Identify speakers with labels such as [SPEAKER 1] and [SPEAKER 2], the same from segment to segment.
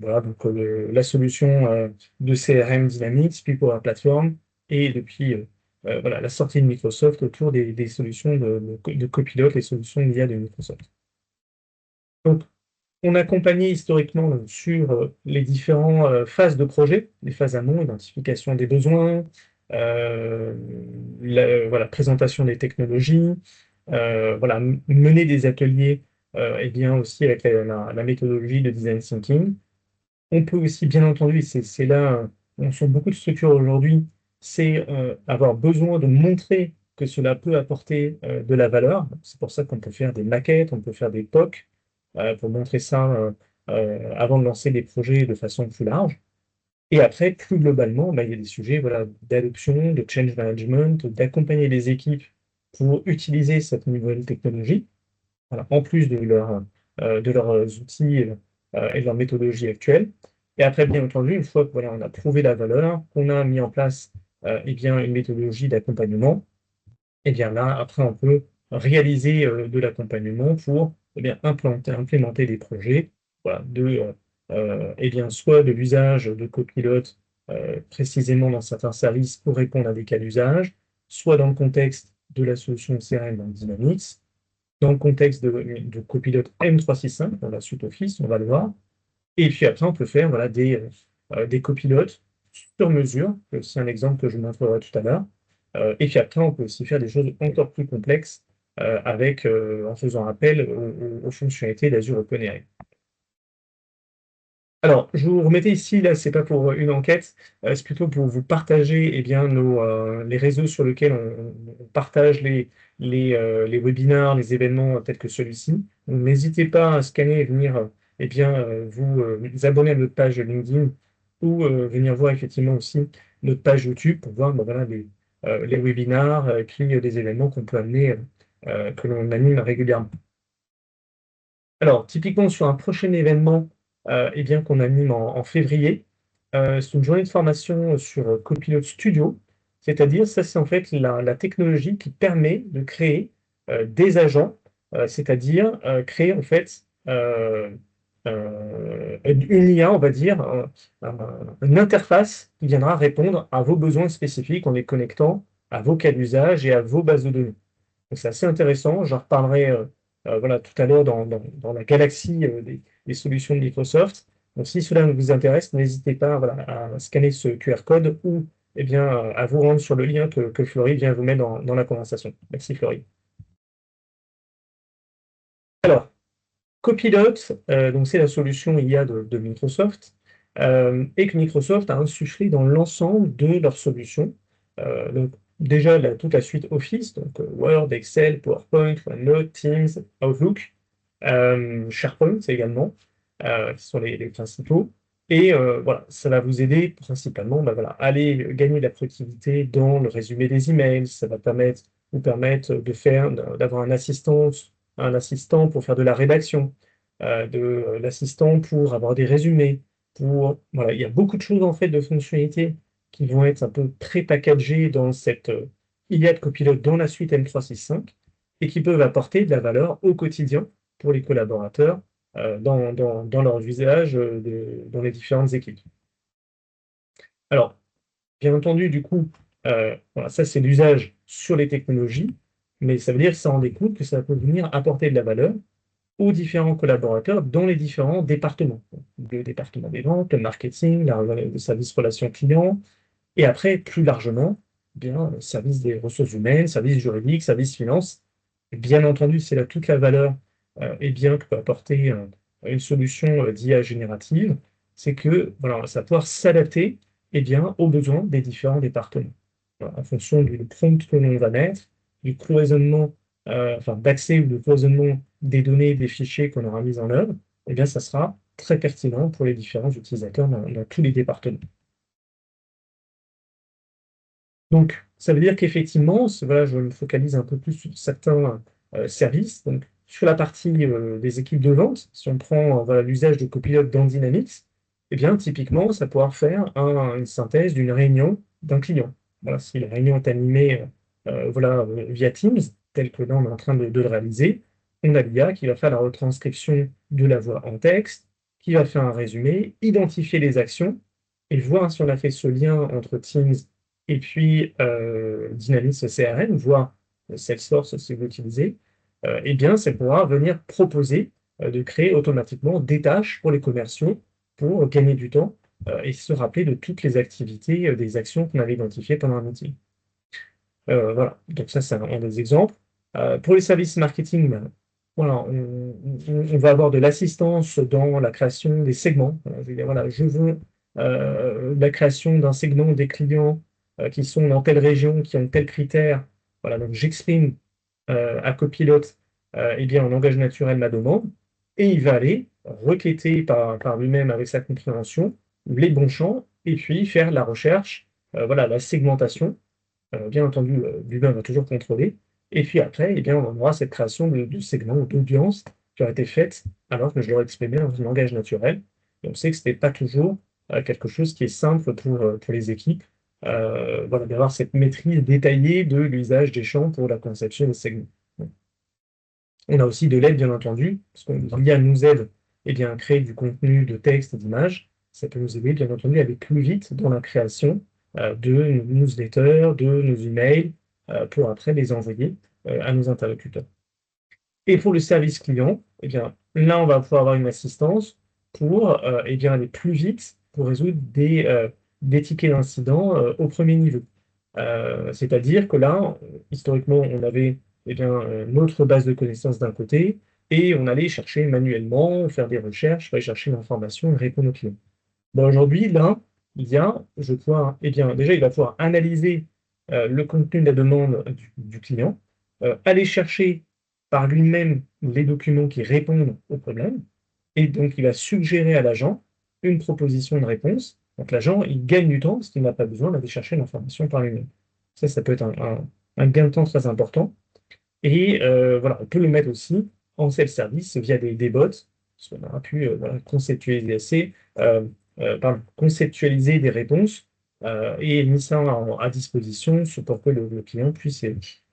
[SPEAKER 1] voilà, donc la solution de CRM Dynamics, puis Power Platform, et depuis voilà, la sortie de Microsoft autour des solutions de Copilot, les solutions d'IA de Microsoft. Donc, on accompagnait historiquement sur les différentes phases de projet, les phases amont, identification des besoins, voilà, présentation des technologies, voilà, mener des ateliers et bien aussi avec la méthodologie de design thinking. On peut aussi, bien entendu, et c'est là où sont beaucoup de structures aujourd'hui, c'est avoir besoin de montrer que cela peut apporter de la valeur. C'est pour ça qu'on peut faire des maquettes, on peut faire des POC pour montrer ça avant de lancer des projets de façon plus large. Et après, plus globalement, bah, il y a des sujets voilà, d'adoption, de change management, d'accompagner les équipes pour utiliser cette nouvelle technologie, voilà, en plus de leurs outils et de leur méthodologie actuelle. Et après, bien entendu, une fois que voilà, on a prouvé la valeur, qu'on a mis en place eh bien, une méthodologie d'accompagnement, et bien là, après, on peut réaliser de l'accompagnement pour eh bien, implémenter des projets, voilà, eh bien, soit de l'usage de copilotes précisément dans certains services pour répondre à des cas d'usage, soit dans le contexte de la solution CRM dans Dynamics, dans le contexte de copilote M365, dans la suite Office, on va le voir. Et puis après, on peut faire voilà, des copilotes sur mesure. C'est aussi un exemple que je vous montrerai tout à l'heure. Et puis après, on peut aussi faire des choses encore plus complexes en faisant appel aux fonctionnalités d'Azure OpenAI. Alors, je vous remettais ici, là, c'est pas pour une enquête, c'est plutôt pour vous partager eh bien, les réseaux sur lesquels on partage les webinaires, les événements tels que celui-ci. Donc, n'hésitez pas à scanner et venir eh bien, vous abonner à notre page LinkedIn ou venir voir effectivement aussi notre page YouTube pour voir ben, voilà, les webinaires et puis les événements qu'on peut amener, que l'on anime régulièrement. Alors, typiquement sur un prochain événement eh bien, qu'on anime en février, c'est une journée de formation sur Copilot Studio, c'est-à-dire ça c'est en fait la technologie qui permet de créer des agents, c'est-à-dire créer en fait une IA, on va dire, une interface qui viendra répondre à vos besoins spécifiques en les connectant à vos cas d'usage et à vos bases de données. Donc, c'est assez intéressant. J'en reparlerai voilà, tout à l'heure dans la galaxie des solutions de Microsoft. Donc, si cela vous intéresse, n'hésitez pas voilà, à scanner ce QR code ou eh bien, à vous rendre sur le lien que Florie vient vous mettre dans la conversation. Merci Florie. Alors, Copilot, donc c'est la solution IA de Microsoft, et que Microsoft a insufflé dans l'ensemble de leurs solutions. Donc, déjà, toute la suite Office, donc Word, Excel, PowerPoint, OneNote, Teams, Outlook, SharePoint également, qui sont les principaux. Et voilà, ça va vous aider principalement bah, voilà, à aller gagner de la productivité dans le résumé des emails. Ça va vous permettre d'avoir un assistant pour faire de la rédaction, de l'assistant pour avoir des résumés, voilà, il y a beaucoup de choses en fait de fonctionnalités qui vont être un peu pré-packagées dans cette IA de copilote dans la suite M365 et qui peuvent apporter de la valeur au quotidien pour les collaborateurs dans leur usage dans les différentes équipes. Alors, bien entendu, du coup, voilà, ça c'est l'usage sur les technologies, mais ça veut dire que ça en découle que ça peut venir apporter de la valeur aux différents collaborateurs dans les différents départements. Le département des ventes, le marketing, le service relations clients, et après, plus largement, bien, service des ressources humaines, service juridique, service finance. Et bien entendu, c'est là toute la valeur et bien que peut apporter une solution d'IA générative, c'est que voilà, ça va pouvoir s'adapter eh bien, aux besoins des différents départements. Voilà, en fonction du prompt que l'on va mettre, du cloisonnement, enfin, d'accès ou de cloisonnement des données, des fichiers qu'on aura mis en œuvre, eh bien, ça sera très pertinent pour les différents utilisateurs dans tous les départements. Donc, ça veut dire qu'effectivement, voilà, je me focalise un peu plus sur certains services. Donc, sur la partie des équipes de vente, si on prend voilà, l'usage de Copilot dans Dynamics, eh bien, typiquement, ça pourra faire une synthèse d'une réunion d'un client. Voilà, si la réunion est animée voilà, via Teams, tel que là, on est en train de le réaliser, on a l'IA qui va faire la retranscription de la voix en texte, qui va faire un résumé, identifier les actions et voir si on a fait ce lien entre Teams et puis Dynamics CRM, voire Salesforce si vous l'utilisez, eh bien, c'est pouvoir venir proposer de créer automatiquement des tâches pour les commerciaux pour gagner du temps et se rappeler de toutes les activités, des actions qu'on avait identifiées pendant un meeting. Voilà, donc ça, c'est un des exemples. Pour les services marketing, ben, voilà, on va avoir de l'assistance dans la création des segments. Je veux dire, voilà, je veux la création d'un segment des clients qui sont dans telle région, qui ont tel critère. Voilà, donc j'exprime à Copilot eh bien, en langage naturel ma demande, et il va aller requêter par lui-même avec sa compréhension les bons champs, et puis faire la recherche, voilà, la segmentation bien entendu, l'humain va toujours contrôler et puis après, eh bien, on aura cette création de segments ou d'audience qui aura été faite alors que je l'aurais exprimé dans un langage naturel et on sait que ce n'est pas toujours, quelque chose qui est simple pour les équipes, voilà, d'avoir cette maîtrise détaillée de l'usage des champs pour la conception des segments. On a aussi de l'aide, bien entendu, parce que l'IA nous aide, eh bien, à créer du contenu de texte et d'images. Ça peut nous aider, bien entendu, à aller plus vite dans la création de nos newsletters, de nos emails, pour après les envoyer à nos interlocuteurs. Et pour le service client, eh bien, là, on va pouvoir avoir une assistance pour eh bien, aller plus vite pour résoudre des tickets d'incident au premier niveau. C'est-à-dire que là, historiquement, on avait eh bien, notre base de connaissances d'un côté et on allait chercher manuellement, faire des recherches, aller chercher l'information et répondre aux clients. Bon, aujourd'hui, là, il y a, je crois, eh bien, déjà, il va pouvoir analyser le contenu de la demande du client, aller chercher par lui-même les documents qui répondent au problème, et donc il va suggérer à l'agent une proposition de réponse. Donc l'agent, il gagne du temps parce qu'il n'a pas besoin d'aller chercher l'information par lui-même. Ça peut être un gain de temps très important. Et voilà, on peut le mettre aussi en self-service via des bots, parce qu'on aura pu voilà, conceptualiser des réponses et mis ça à disposition pour que le client puisse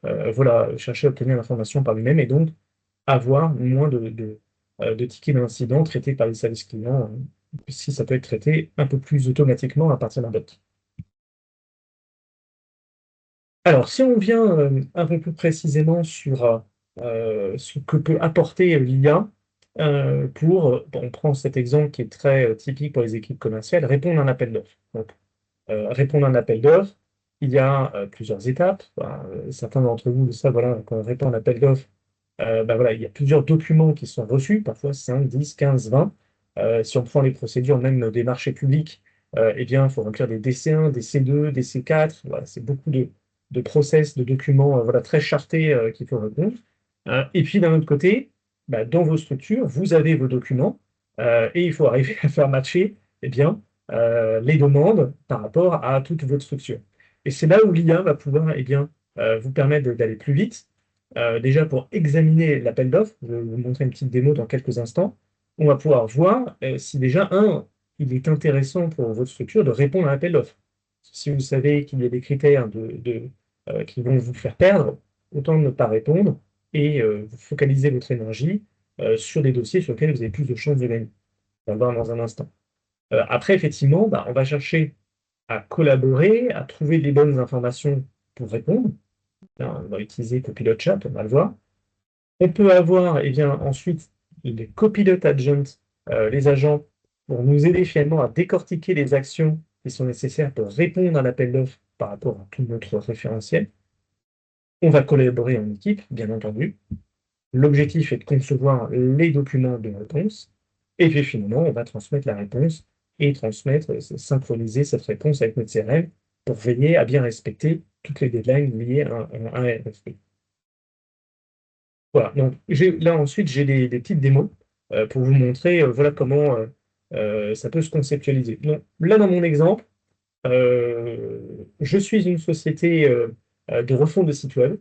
[SPEAKER 1] voilà, chercher à obtenir l'information par lui-même et donc avoir moins de tickets d'incidents traités par les services clients, si ça peut être traité un peu plus automatiquement à partir d'un bot. Alors, si on vient un peu plus précisément sur ce que peut apporter l'IA bon, on prend cet exemple qui est très typique pour les équipes commerciales, répondre à un appel d'offres. Donc, répondre à un appel d'offres, il y a plusieurs étapes. Bah, certains d'entre vous le savent, voilà, quand on répond à un appel d'offres, bah, voilà, il y a plusieurs documents qui sont reçus, parfois 5, 10, 15, 20. Si on prend les procédures même des marchés publics, eh bien, il faut remplir des DC1, des C2, des C4. Voilà, c'est beaucoup de process, de documents voilà, très chartés qu'il faut répondre. Et puis, d'un autre côté, bah, dans vos structures, vous avez vos documents et il faut arriver à faire matcher eh bien, les demandes par rapport à toute votre structure. Et c'est là où l'IA va pouvoir eh bien, vous permettre d'aller plus vite. Déjà pour examiner l'appel d'offres, je vais vous montrer une petite démo dans quelques instants, on va pouvoir voir si déjà, il est intéressant pour votre structure de répondre à l'appel d'offres. Si vous savez qu'il y a des critères qui vont vous faire perdre, autant ne pas répondre et vous focaliser votre énergie sur des dossiers sur lesquels vous avez plus de chances de gagner. On va le voir dans un instant. Après, effectivement, bah, on va chercher à collaborer, à trouver les bonnes informations pour répondre. Là, on va utiliser Copilot Chat, on va le voir. On peut avoir eh bien, ensuite les Copilot Agents, les agents, pour nous aider finalement à décortiquer les actions qui sont nécessaires pour répondre à l'appel d'offres par rapport à tout notre référentiel. On va collaborer en équipe, bien entendu. L'objectif est de concevoir les documents de réponse. Et puis finalement, on va transmettre la réponse et synchroniser cette réponse avec notre CRM pour veiller à bien respecter toutes les deadlines liées à un RFP. Voilà, donc là ensuite, j'ai des petites démos pour vous montrer voilà comment ça peut se conceptualiser. Donc, là, dans mon exemple, je suis une société de refonte de site web.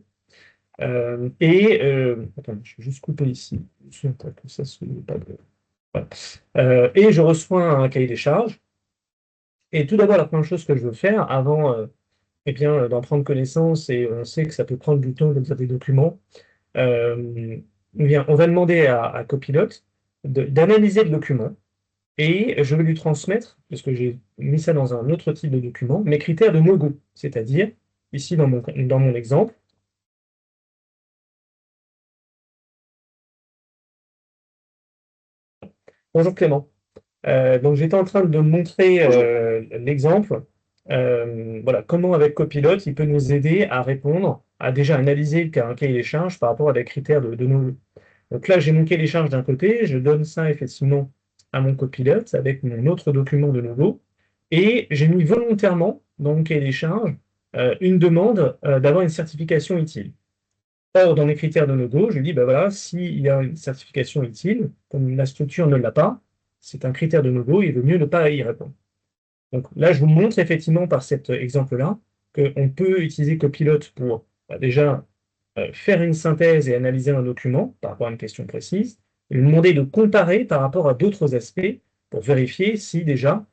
[SPEAKER 1] Attends, je vais juste couper ici, pour que ça se pas de- voilà. Et je reçois un cahier des charges. Et tout d'abord, la première chose que je veux faire, avant eh bien, d'en prendre connaissance, et on sait que ça peut prendre du temps de lire des documents, eh bien, on va demander à Copilot d'analyser le document et je vais lui transmettre, parce que j'ai mis ça dans un autre type de document, mes critères de no-go, c'est-à-dire, ici dans mon exemple, bonjour Clément. Donc j'étais en train de montrer l'exemple, voilà, comment avec Copilot, il peut nous aider à répondre, à déjà analyser un cahier des charges par rapport à des critères de no-go. Donc là, j'ai mon cahier des charges d'un côté, je donne ça effectivement à mon copilote avec mon autre document de logo, et j'ai mis volontairement dans mon cahier des charges une demande d'avoir une certification utile. Or, dans les critères de logo, je lui dis, ben voilà, s'il y a une certification utile, comme la structure ne l'a pas, c'est un critère de logo, il vaut mieux ne pas y répondre. Donc là, je vous montre effectivement par cet exemple-là qu'on peut utiliser Copilot pour déjà faire une synthèse et analyser un document par rapport à une question précise, et lui demander de comparer par rapport à d'autres aspects pour vérifier si déjà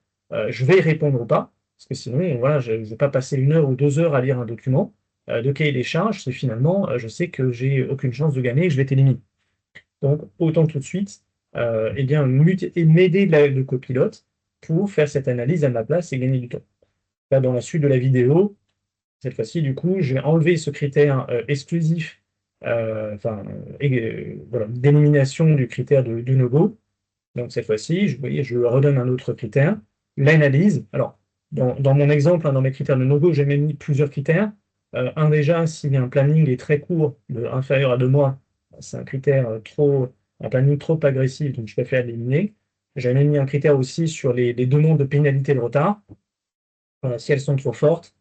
[SPEAKER 1] je vais y répondre ou pas, parce que sinon, voilà, je ne vais pas passer 1 heure ou 2 heures à lire un document de cahier des charges si finalement je sais que j'ai aucune chance de gagner et que je vais être éliminé. Donc autant tout de suite eh bien, m'aider de copilote pour faire cette analyse à ma place et gagner du temps. Là, dans la suite de la vidéo, cette fois-ci, du coup, je vais enlever ce critère exclusif, voilà, d'élimination du critère de no-go. Donc cette fois-ci, vous voyez, je redonne un autre critère, l'analyse. Alors, dans mon exemple, dans mes critères de no-go, j'ai même mis plusieurs critères. Un déjà, si un planning est très court, inférieur à 2 mois, c'est un critère un planning trop agressif, donc je préfère l'éliminer. J'ai même mis un critère aussi sur les demandes de pénalité de retard. Si elles sont trop fortes,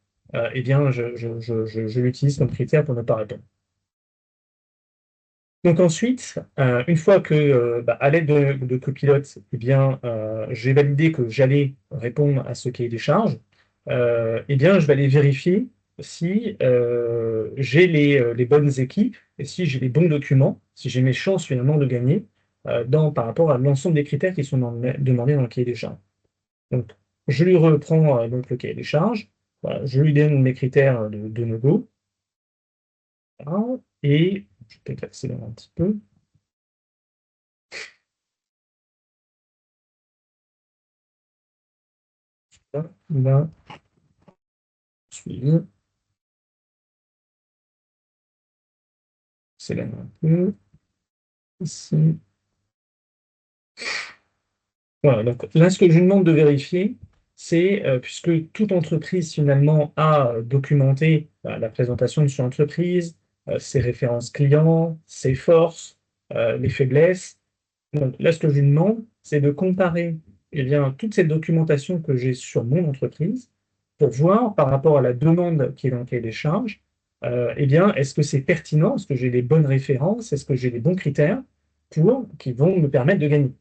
[SPEAKER 1] eh bien, je l'utilise comme critère pour ne pas répondre. Donc ensuite, une fois que, à l'aide de Copilot, eh bien, j'ai validé que j'allais répondre à ce cahier des charges, eh bien, je vais aller vérifier si j'ai les bonnes équipes et si j'ai les bons documents, si j'ai mes chances finalement de gagner par rapport à l'ensemble des critères qui sont demandés dans le cahier des charges. Donc, je lui reprends donc le cahier des charges, voilà, je lui donne mes critères de no-go, voilà, et je vais peut-être accélérer un petit peu. Là, suivi, accélère un peu, ici. Voilà, donc là, ce que je lui demande de vérifier, c'est, puisque toute entreprise finalement a documenté la présentation de son entreprise, ses références clients, ses forces, les faiblesses. Donc là, ce que je lui demande, c'est de comparer eh bien, toute cette documentation que j'ai sur mon entreprise pour voir par rapport à la demande qui est dans le cahier des charges, eh bien, est-ce que c'est pertinent? Est-ce que j'ai les bonnes références? Est-ce que j'ai les bons critères qui vont me permettre de gagner?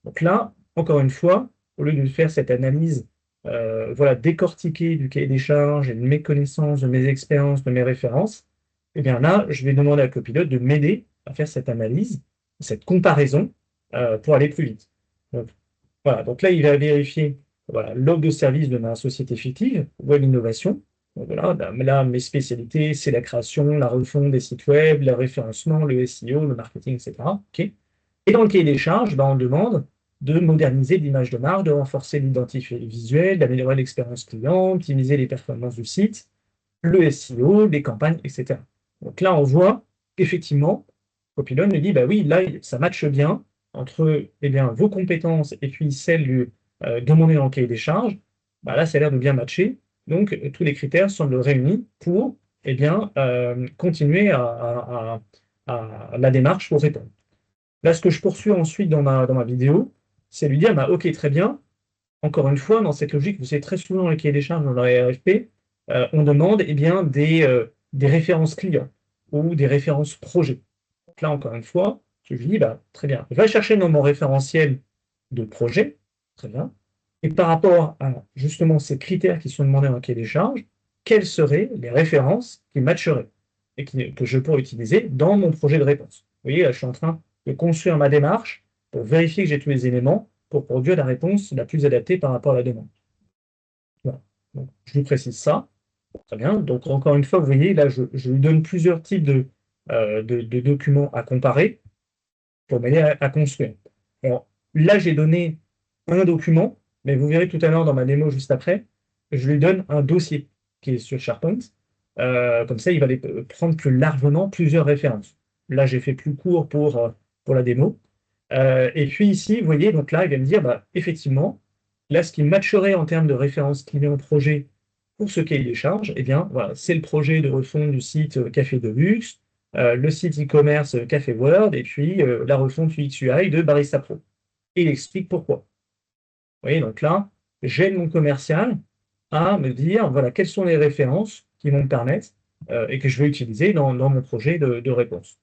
[SPEAKER 1] Donc là, encore une fois, au lieu de faire cette analyse, voilà, décortiquée du cahier des charges et de mes connaissances, de mes expériences, de mes références, eh bien là, je vais demander à Copilot de m'aider à faire cette analyse, cette comparaison, pour aller plus vite. Donc, voilà, donc là, il va vérifier voilà, l'offre de service de ma société fictive, web innovation. Donc voilà, là, mes spécialités, c'est la création, la refonte des sites web, le référencement, le SEO, le marketing, etc. Ok. Et dans le cahier des charges, on demande de moderniser l'image de marque, de renforcer l'identité visuelle, d'améliorer l'expérience client, optimiser les performances du site, le SEO, les campagnes, etc. Donc là, on voit qu'effectivement, Copilot nous dit, bah oui, là, ça matche bien entre eh bien, vos compétences et puis celles demandées dans le cahier des charges. Bah là, ça a l'air de bien matcher. Donc, tous les critères semblent réunis pour eh bien, continuer à la démarche pour répondre. Là, ce que je poursuis ensuite dans ma vidéo, c'est lui dire, bah, OK, très bien. Encore une fois, dans cette logique, vous savez, très souvent dans les cahiers des charges, dans la RFP, on demande eh bien, des références clients ou des références projets. Donc là, encore une fois, je lui dis, bah, très bien, va chercher dans mon référentiel de projet, très bien, et par rapport à justement ces critères qui sont demandés dans le cahier des charges, quelles seraient les références qui matcheraient et que je pourrais utiliser dans mon projet de réponse. Vous voyez, là, je suis en train de construire ma démarche pour vérifier que j'ai tous les éléments pour produire la réponse la plus adaptée par rapport à la demande. Voilà. Donc, je lui précise ça. Très bien. Donc, encore une fois, vous voyez, là, je lui donne plusieurs types de documents à comparer pour m'aider à construire. Alors, là, j'ai donné un document, mais vous verrez tout à l'heure dans ma démo juste après, je lui donne un dossier qui est sur SharePoint. Comme ça, il va prendre plus largement plusieurs références. Là, j'ai fait plus court pour la démo. Et puis ici, vous voyez, donc là, il va me dire, bah, effectivement, là, ce qui matcherait en termes de référence client projet pour ce cahier des charges, eh bien, voilà, c'est le projet de refonte du site Café Deluxe, le site e-commerce Café World, et puis la refonte UX/UI de Barista Pro. Et il explique pourquoi. Vous voyez, donc là, j'aide mon commercial à me dire, voilà, quelles sont les références qui vont me permettre et que je vais utiliser dans mon projet de réponse.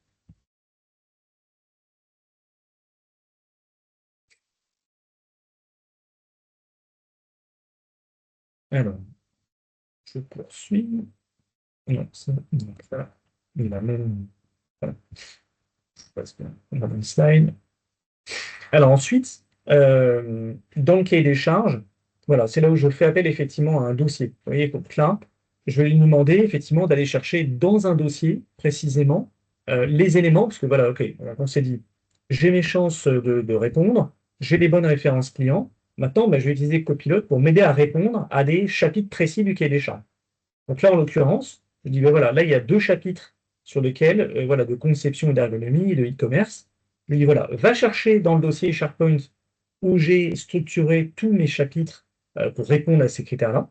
[SPEAKER 1] Alors, je poursuis. Non, ça, non, ça, il a même. Voilà, je passe bien. On a une slide. Alors ensuite, dans le cahier des charges, voilà, c'est là où je fais appel effectivement à un dossier. Vous voyez, donc là, je vais lui demander effectivement d'aller chercher dans un dossier précisément les éléments, parce que voilà, ok, on s'est dit, j'ai mes chances de répondre, j'ai les bonnes références clients. Maintenant, ben, je vais utiliser Copilot pour m'aider à répondre à des chapitres précis du cahier des charges. Donc là, en l'occurrence, je dis, ben voilà, là, il y a deux chapitres sur lesquels, voilà, de conception d'ergonomie, de e-commerce. Je lui dis, voilà, va chercher dans le dossier SharePoint où j'ai structuré tous mes chapitres pour répondre à ces critères-là.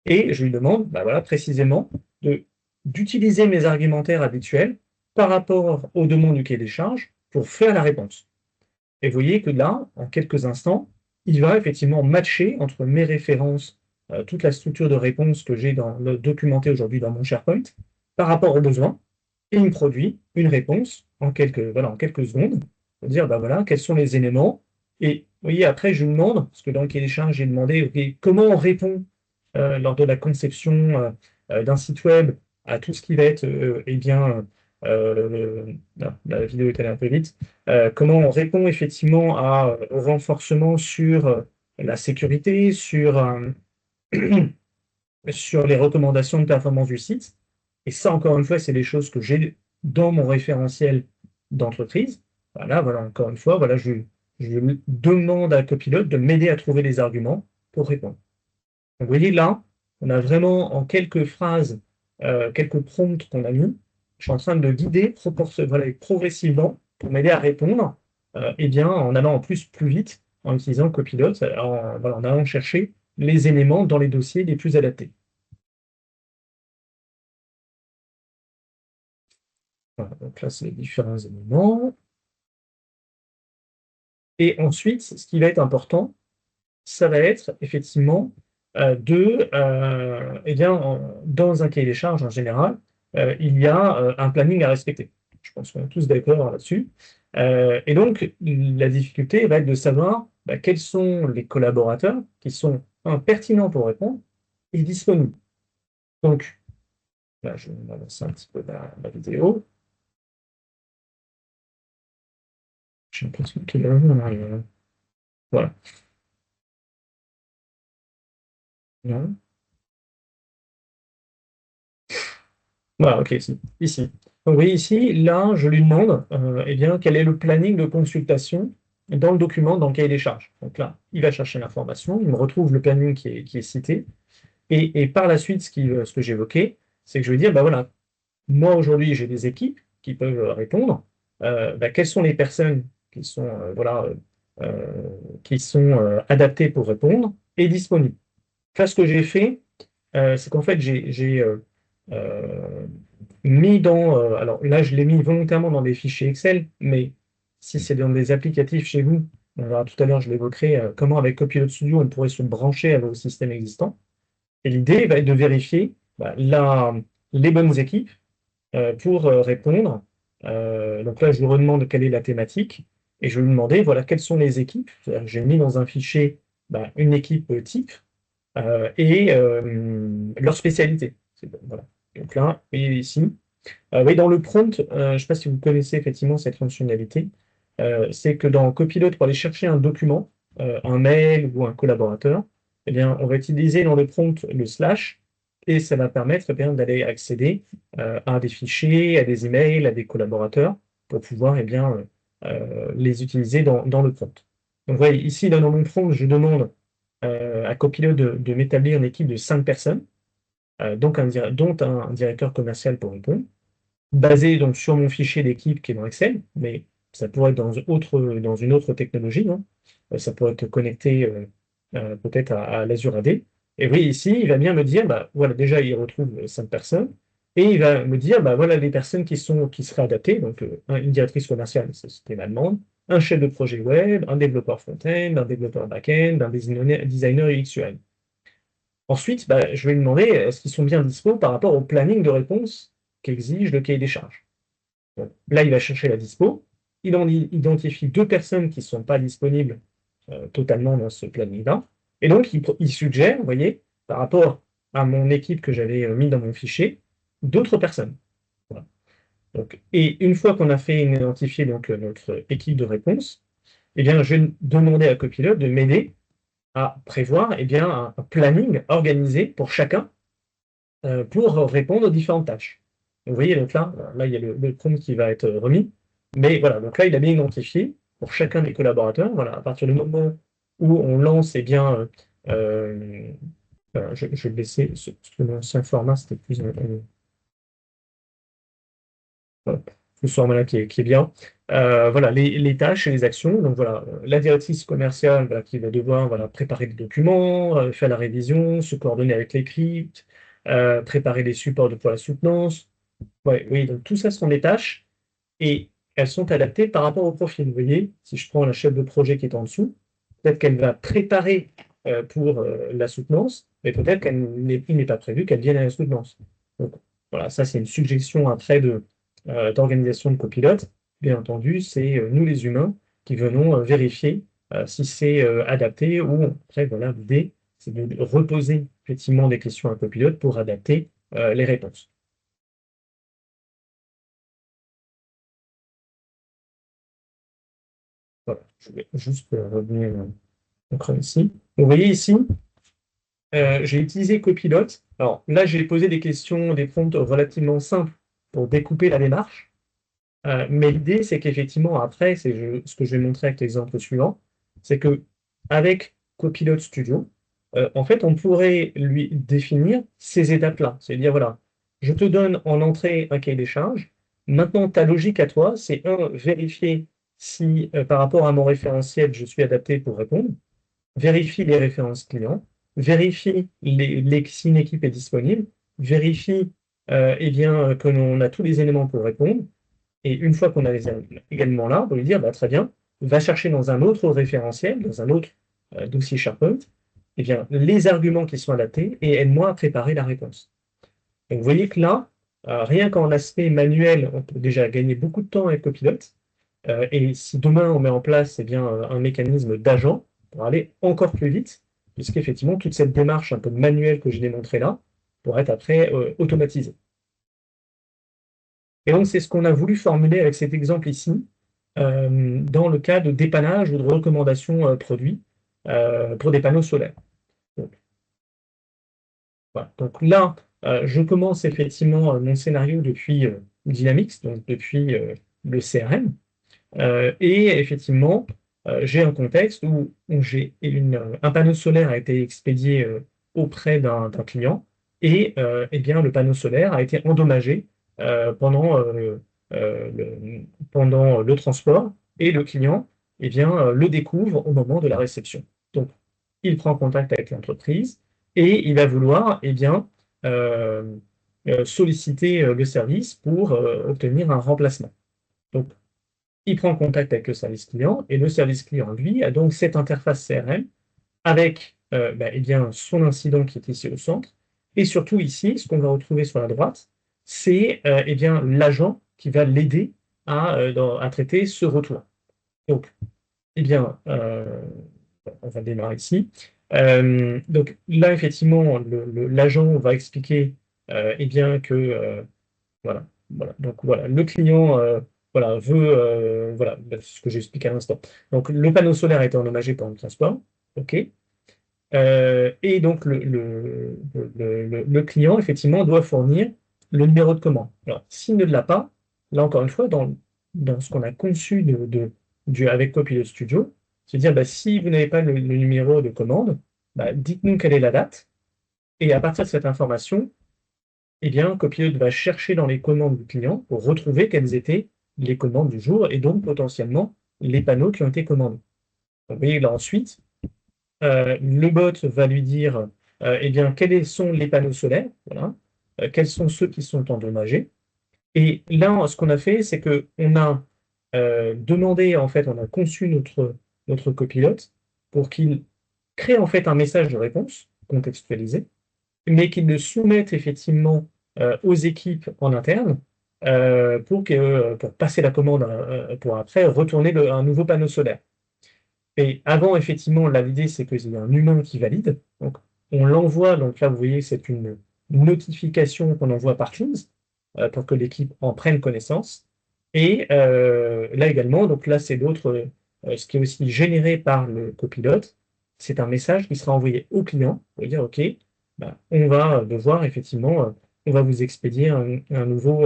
[SPEAKER 1] Et je lui demande, ben voilà, précisément, d'utiliser mes argumentaires habituels par rapport aux demandes du cahier des charges pour faire la réponse. Et vous voyez que là, en quelques instants, il va effectivement matcher entre mes références, toute la structure de réponse que j'ai documentée aujourd'hui dans mon SharePoint, par rapport aux besoins, et il me produit une réponse en voilà, en quelques secondes, pour dire, bah voilà, quels sont les éléments. Et vous voyez, après, je lui demande, parce que dans le cahier des charges, j'ai demandé, ok, comment on répond lors de la conception d'un site web à tout ce qui va être, eh bien, non, la vidéo est allée un peu vite. Comment on répond effectivement au renforcement sur la sécurité, sur les recommandations de performance du site. Et ça, encore une fois, c'est des choses que j'ai dans mon référentiel d'entreprise. Voilà, voilà, encore une fois, voilà, je demande à Copilot de m'aider à trouver les arguments pour répondre. Donc, vous voyez là, on a vraiment en quelques phrases, quelques prompts qu'on a mis, je suis en train de le guider voilà, progressivement pour m'aider à répondre, et bien en allant en plus vite en utilisant Copilot, voilà, en allant chercher les éléments dans les dossiers les plus adaptés. Voilà, donc là, c'est les différents éléments. Et ensuite, ce qui va être important, ça va être effectivement eh bien, dans un cahier des charges en général, il y a un planning à respecter. Je pense qu'on est tous d'accord là-dessus. Et donc, la difficulté va être de savoir bah, quels sont les collaborateurs qui sont pertinents pour répondre et disponibles. Donc, là, je vais avancer un petit peu la vidéo. J'ai l'impression qu'il y a voilà. Non. Voilà, ok, ici. Donc, vous voyez ici, là, je lui demande eh bien, quel est le planning de consultation dans le document, dans le cahier des charges. Donc là, il va chercher l'information, il me retrouve le planning qui est cité, et par la suite, ce que j'évoquais, c'est que je vais dire, bah voilà, moi aujourd'hui, j'ai des équipes qui peuvent répondre. Bah, quelles sont les personnes qui sont, voilà, qui sont adaptées pour répondre et disponibles. Là, ce que j'ai fait, c'est qu'en fait, j'ai euh, mis alors là, je l'ai mis volontairement dans des fichiers Excel, mais si c'est dans des applicatifs chez vous, on verra tout à l'heure, je l'évoquerai, comment avec Copilot Studio, on pourrait se brancher à vos systèmes existants. Et l'idée va être de vérifier bah, les bonnes équipes pour répondre. Donc là, je lui redemande quelle est la thématique et je vais lui demander, voilà, quelles sont les équipes. J'ai mis dans un fichier bah, une équipe type et leur spécialité. Voilà. Donc là, vous voyez ici. Oui, dans le prompt, je ne sais pas si vous connaissez effectivement cette fonctionnalité, c'est que dans Copilot, pour aller chercher un document, un mail ou un collaborateur, eh bien, on va utiliser dans le prompt le slash et ça va permettre eh bien, d'aller accéder à des fichiers, à des emails, à des collaborateurs pour pouvoir eh bien, les utiliser dans le prompt. Donc, vous voyez, ici, dans mon prompt, je demande à Copilot de m'établir une équipe de 5 personnes, donc dont un directeur commercial pour répondre, basé donc sur mon fichier d'équipe qui est dans Excel, mais ça pourrait être dans une autre technologie, hein. Ça pourrait être connecté peut-être à l'Azure AD. Et oui, ici, il va bien me dire, bah, voilà, déjà, il retrouve 5 personnes, et il va me dire, bah, voilà les personnes qui seraient adaptées. Donc, une directrice commerciale, c'était ma demande, un chef de projet web, un développeur front-end, un développeur back-end, un designer UX/UI. Ensuite, bah, je vais lui demander, est-ce qu'ils sont bien dispo par rapport au planning de réponse qu'exige le cahier des charges. Donc, là, il va chercher la dispo, il en identifie 2 personnes qui ne sont pas disponibles totalement dans ce planning-là, et donc il suggère, vous voyez, par rapport à mon équipe que j'avais mis dans mon fichier, d'autres personnes. Voilà. Donc, et une fois qu'on a fait identifier donc, notre équipe de réponse, eh bien, je vais demander à Copilot de m'aider à prévoir eh bien, un planning organisé pour chacun pour répondre aux différentes tâches. Donc, vous voyez, donc là, il y a le prompt qui va être remis. Mais voilà, donc là, il a bien identifié pour chacun des collaborateurs. Voilà, à partir du moment où on lance, eh bien, je vais laisser ce l'ancien format, c'était plus ce format-là qui est bien. Voilà, les tâches et les actions. Donc voilà, la directrice commerciale voilà, qui va devoir voilà, préparer des documents, faire la révision, se coordonner avec l'équipe, préparer les supports pour la soutenance. Ouais, oui, donc tout ça ce sont des tâches et elles sont adaptées par rapport au profil. Vous voyez, si je prends la chef de projet qui est en dessous, peut-être qu'elle va préparer pour la soutenance, mais peut-être qu'il n'est pas prévu qu'elle vienne à la soutenance. Donc voilà, ça c'est une suggestion après d'organisation de copilote. Bien entendu, c'est nous les humains qui venons vérifier si c'est adapté ou après voilà, l'idée c'est de reposer effectivement des questions à copilote pour adapter les réponses. Voilà, je vais juste revenir ici. Vous voyez ici, j'ai utilisé Copilot. Alors là, j'ai posé des questions, des prompts relativement simples pour découper la démarche. Mais l'idée, c'est qu'effectivement, après, ce que je vais montrer avec l'exemple suivant, c'est que avec Copilot Studio, en fait, on pourrait lui définir ces étapes-là. C'est-à-dire, voilà, je te donne en entrée un cahier des charges. Maintenant, ta logique à toi, c'est vérifier si par rapport à mon référentiel, je suis adapté pour répondre, vérifie les références clients, vérifie si une équipe est disponible, vérifie eh bien, que l'on a tous les éléments pour répondre, et une fois qu'on a les également là, on peut lui dire, bah, très bien, va chercher dans un autre référentiel, dans un autre dossier SharePoint, eh bien, les arguments qui sont adaptés et aide-moi à préparer la réponse. Donc, vous voyez que là, rien qu'en aspect manuel, on peut déjà gagner beaucoup de temps avec Copilot. Et si demain on met en place eh bien, un mécanisme d'agent pour aller encore plus vite, puisqu'effectivement toute cette démarche un peu manuelle que j'ai démontrée là pourrait être après automatisée. Et donc c'est ce qu'on a voulu formuler avec cet exemple ici, dans le cas de dépannage ou de recommandation produits pour des panneaux solaires. Donc, voilà. Donc là, je commence effectivement mon scénario depuis Dynamics, donc depuis le CRM. Et effectivement, j'ai un contexte où un panneau solaire a été expédié auprès d'un client et eh bien, le panneau solaire a été endommagé pendant le transport et le client eh bien, le découvre au moment de la réception. Donc, il prend contact avec l'entreprise et il va vouloir eh bien, euh, solliciter le service pour obtenir un remplacement. Donc, il prend contact avec le service client et le service client, lui, a donc cette interface CRM avec eh bien, son incident qui est ici au centre. Et surtout ici, ce qu'on va retrouver sur la droite, c'est eh bien, l'agent qui va l'aider à traiter ce retour. Donc, eh bien, on va démarrer ici. Donc là, effectivement, l'agent va expliquer eh bien, que voilà, voilà. Donc voilà, le client voilà, veut, voilà, ce que j'explique à l'instant. Donc le panneau solaire a été endommagé pendant le transport, ok. Et donc le client, effectivement, doit fournir le numéro de commande. Alors, s'il ne l'a pas, là encore une fois, dans ce qu'on a conçu avec Copilot Studio, Se dire, bah, si vous n'avez pas le numéro de commande, bah, dites-nous quelle est la date, et à partir de cette information, eh bien, Copilot va chercher dans les commandes du client pour retrouver quelles étaient les commandes du jour et donc potentiellement les panneaux qui ont été commandés. Donc, vous voyez là ensuite, le bot va lui dire eh bien, quels sont les panneaux solaires, voilà, quels sont ceux qui sont endommagés. Et là, ce qu'on a fait, c'est qu'on a demandé, en fait, on a conçu notre copilote pour qu'il crée en fait un message de réponse contextualisé, mais qu'il le soumette effectivement aux équipes en interne pour passer la commande pour après retourner un nouveau panneau solaire. Et avant, effectivement, l'idée, c'est qu'il y ait un humain qui valide. Donc, on l'envoie. Donc là, vous voyez, c'est une notification qu'on envoie par Teams pour que l'équipe en prenne connaissance. Et là également, donc là, c'est l'autre, ce qui est aussi généré par le copilote. C'est un message qui sera envoyé au client pour dire, OK, bah, on va devoir effectivement, on va vous expédier un nouveau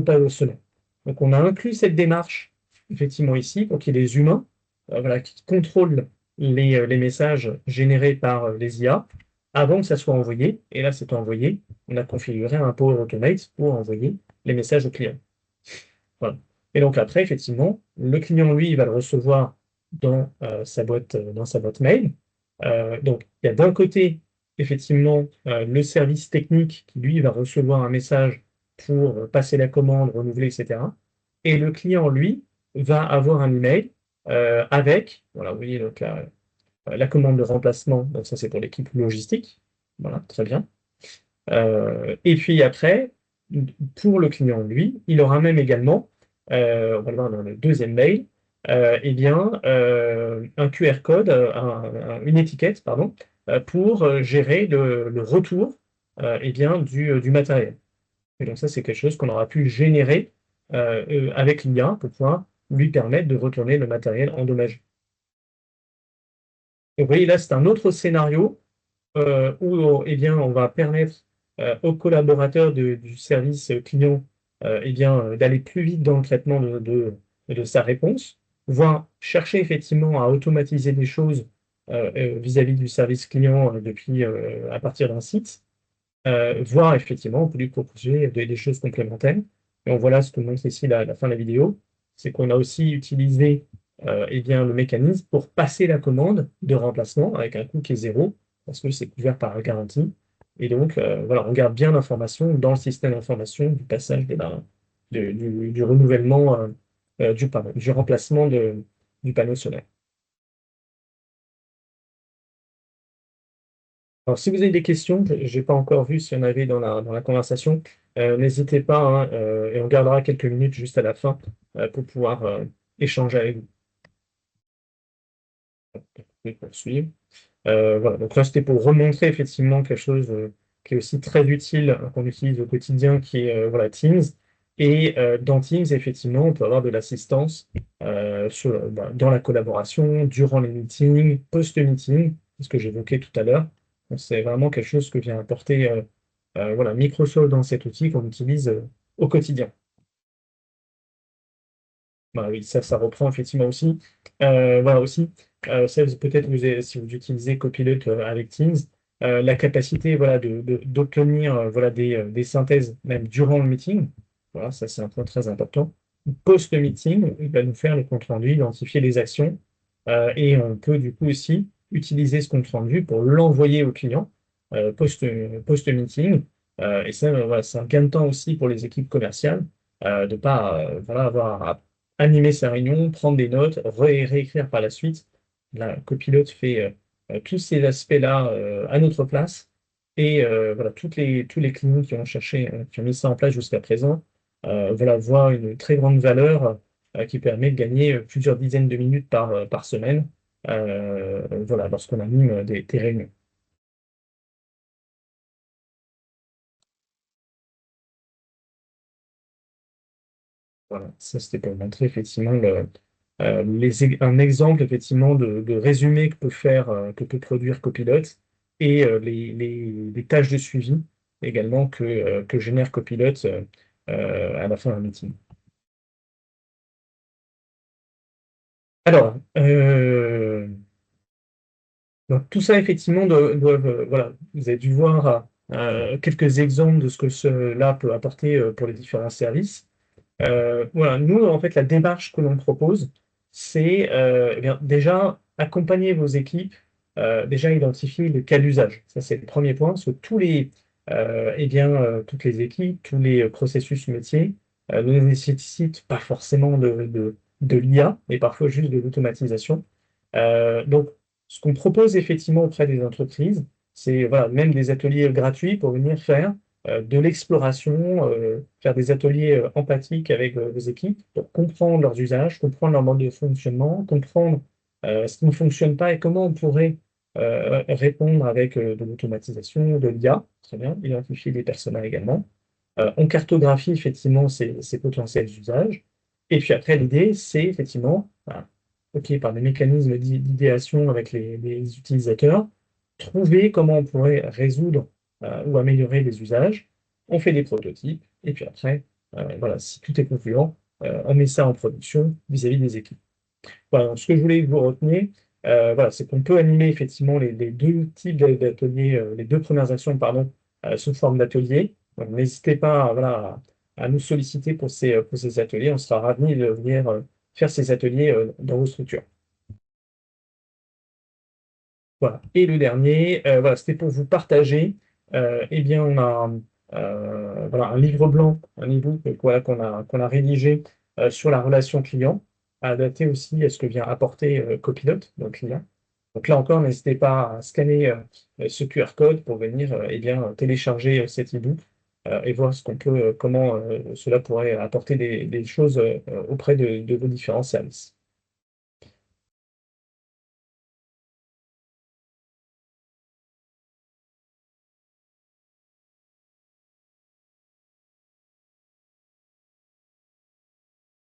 [SPEAKER 1] panneau solaire. Donc, on a inclus cette démarche effectivement ici pour qu'il y ait des humains voilà, qui contrôlent les messages générés par les IA avant que ça soit envoyé. Et là, c'est envoyé. On a configuré un Power Automate pour envoyer les messages au client. Voilà. Et donc après, effectivement, le client, lui, il va le recevoir dans sa boîte mail. Donc, il y a d'un côté, effectivement, le service technique qui, lui, va recevoir un message pour passer la commande, renouveler, etc. Et le client, lui, va avoir un email avec, voilà, vous voyez, donc la commande de remplacement. Donc ça, c'est pour l'équipe logistique. Voilà, très bien. Et puis après, pour le client, lui, il aura même également, on va le voir dans le deuxième mail, eh bien, un QR code, une étiquette, pardon, pour gérer le retour eh bien, du matériel. Et donc ça, c'est quelque chose qu'on aura pu générer avec l'IA pour pouvoir lui permettre de retourner le matériel endommagé. Et vous voyez, là, c'est un autre scénario où eh bien, on va permettre aux collaborateurs du service client eh bien, d'aller plus vite dans le traitement de sa réponse, voire chercher effectivement à automatiser des choses vis-à-vis du service client à partir d'un site, voire effectivement, on peut lui proposer des choses complémentaires. Et on voit là ce que montre ici la fin de la vidéo, c'est qu'on a aussi utilisé eh bien, le mécanisme pour passer la commande de remplacement avec un coût qui est zéro, parce que c'est couvert par la garantie. Et donc, voilà, on garde bien l'information dans le système d'information du passage du renouvellement, du remplacement du panneau solaire. Alors, si vous avez des questions, je n'ai pas encore vu s'il y en avait dans la conversation, n'hésitez pas, hein, et on gardera quelques minutes juste à la fin pour pouvoir échanger avec vous. Je vais poursuivre. Voilà, donc là, c'était pour remontrer effectivement quelque chose qui est aussi très utile, qu'on utilise au quotidien, qui est voilà, Teams. Et dans Teams, effectivement, on peut avoir de l'assistance dans la collaboration, durant les meetings, post-meeting, ce que j'évoquais tout à l'heure. Donc, c'est vraiment quelque chose que vient apporter voilà, Microsoft dans cet outil qu'on utilise au quotidien. Bah oui, ça reprend effectivement aussi. Voilà aussi, ça, peut-être si vous utilisez Copilot avec Teams, la capacité voilà, d'obtenir voilà, des synthèses même durant le meeting. Voilà, ça c'est un point très important. Post-meeting, il va nous faire le compte-rendu, identifier les actions, et on peut du coup aussi utiliser ce compte-rendu pour l'envoyer au client post-meeting. Et ça, voilà, c'est un gain de temps aussi pour les équipes commerciales de ne pas voilà, avoir à animer sa réunion, prendre des notes, réécrire par la suite. La copilote fait tous ces aspects-là à notre place. Et voilà, tous les clients qui ont cherché, qui ont mis ça en place jusqu'à présent, voilà, voient une très grande valeur qui permet de gagner plusieurs dizaines de minutes par semaine voilà, lorsqu'on anime des réunions. Voilà, ça c'était pour montrer effectivement un exemple effectivement de résumé que peut produire Copilot et les tâches de suivi également que génère Copilot à la fin d'un meeting. Alors, donc tout ça, effectivement, voilà, vous avez dû voir quelques exemples de ce que cela peut apporter pour les différents services. Voilà, nous, en fait, la démarche que l'on propose, c'est eh bien, déjà accompagner vos équipes, déjà identifier le cas d'usage. Ça, c'est le premier point, parce que toutes les équipes, tous les processus métiers ne nécessitent pas forcément de l'IA, mais parfois juste de l'automatisation. Donc, ce qu'on propose effectivement auprès des entreprises, c'est voilà, même des ateliers gratuits pour venir faire de l'exploration, faire des ateliers empathiques avec vos équipes pour comprendre leurs usages, comprendre leur mode de fonctionnement, comprendre ce qui ne fonctionne pas et comment on pourrait répondre avec de l'automatisation, de l'IA, très bien, identifier des personas également. On cartographie effectivement ces potentiels usages. Et puis après, l'idée, c'est effectivement, voilà, OK, par des mécanismes d'idéation avec les utilisateurs, trouver comment on pourrait résoudre ou améliorer les usages. On fait des prototypes, et puis après, voilà, si tout est concluant, on met ça en production vis-à-vis des équipes. Voilà, donc ce que je voulais que vous reteniez, voilà, c'est qu'on peut animer effectivement les deux types d'ateliers, les deux premières actions, pardon, sous forme d'ateliers. Donc n'hésitez pas, voilà, à nous solliciter pour ces ateliers. On sera ravis de venir faire ces ateliers dans vos structures. Voilà. Et le dernier, voilà, c'était pour vous partager. Eh bien, on a voilà, un livre blanc, un e-book voilà, qu'on a rédigé sur la relation client, adapté aussi à ce que vient apporter Copilot, donc l'IA. Donc là encore, n'hésitez pas à scanner ce QR code pour venir eh bien, télécharger cet e-book et voir comment cela pourrait apporter des choses auprès de vos différents services.